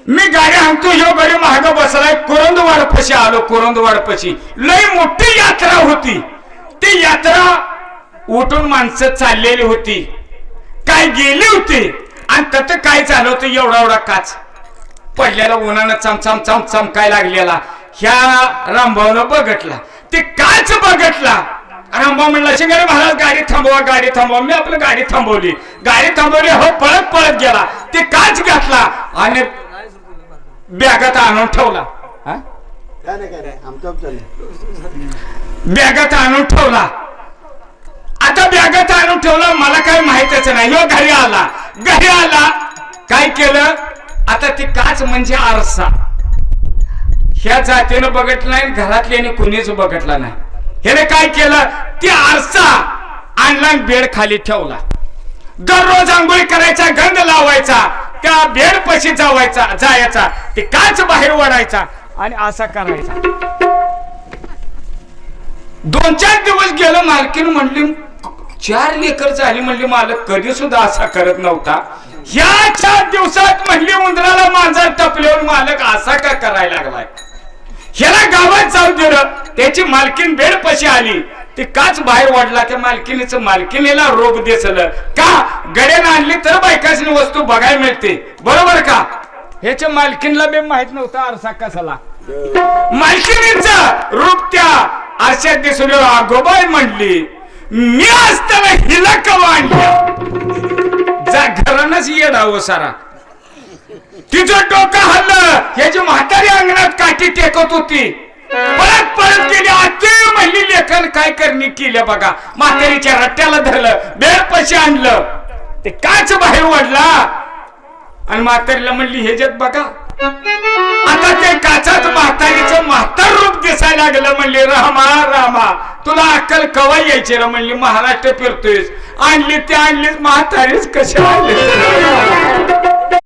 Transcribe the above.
मी गाडी आणतो ह्यो गडी महाग बसलाय कुरुंदवाड पशी आलो कुरुंदवाड पशी लय मोठी यात्रा होती ती यात्रा उठून माणसं चाललेली होती काय गेली होती आणि त्यात काय झालं होतं एवढा एवढा काच पडलेला उन्हानं चमचम चमचम काय लागलेला ह्या रामभाऊनं बघितला ते काच बघितला रामभाऊ म्हणला शिंगारे महाराज गाडी थांबवा मी आपली गाडी थांबवली हो पळत पळत गेला ते काच घातला आणि बॅगात आणून ठेवला बॅगात आणून ठेवला आता बॅगात आणून ठेवला मला काही माहितच नाही ह्यो घरी आला काय केलं आता ती काच म्हणजे आरसा ह्या जातीनं बघितलं नाही घरातल्याने कुणीच बघितला नाही ह्याने काय केलं ती आरसा आणला बेड खाली ठेवला दररोज आंघोळी करायचा गंध लावायचा त्या बेड पशी जायचा ते काच बाहेर ओढायचा आणि असा करायचा 2-4 दिवस गेलं मालकीन म्हणली 4 लेकर झाली म्हणली मालक कधी सुद्धा असा करत नव्हता या 4 दिवसात म्हणली उंदराला मांजर टपल्यावर मालक असा का करायला लागलाय ह्याला गावात जाऊ दिलं त्याची मालकीन बेड पशी आली ती काच बाहेर वाढला त्या मालकीनीला रोग दिसलं का गड्यानं आणली तर बायकाची वस्तू बघायला मिळते बरोबर का ह्याच्या मालकीनला बी माहित नव्हता आरसा कसाला मालकीनीचं रूप त्या आरशात दिसलं अगोबाई म्हणली मी असताना हिला कवा आणल्या जा घरानच येडावं सारा तिचं डोकं हल्लं ह्याची म्हातारी अंगणात काठी टेकत होती पळत गेली आते म्हणली लेखन काय करणी केल्या बघा म्हातारीच्या रट्ट्याला धरलं बेड पशी आणलं ते काच बाहेर वाढला आणि म्हातारीला म्हणली ह्याच्यात बघा आता ते काचात म्हातारीचं म्हातार रूप दिसायला लागलं म्हणली रामा तुला अक्कल कवा यायची रा म्हणली महाराष्ट्र फिरतोयस आणलीच म्हातारीच कशा आली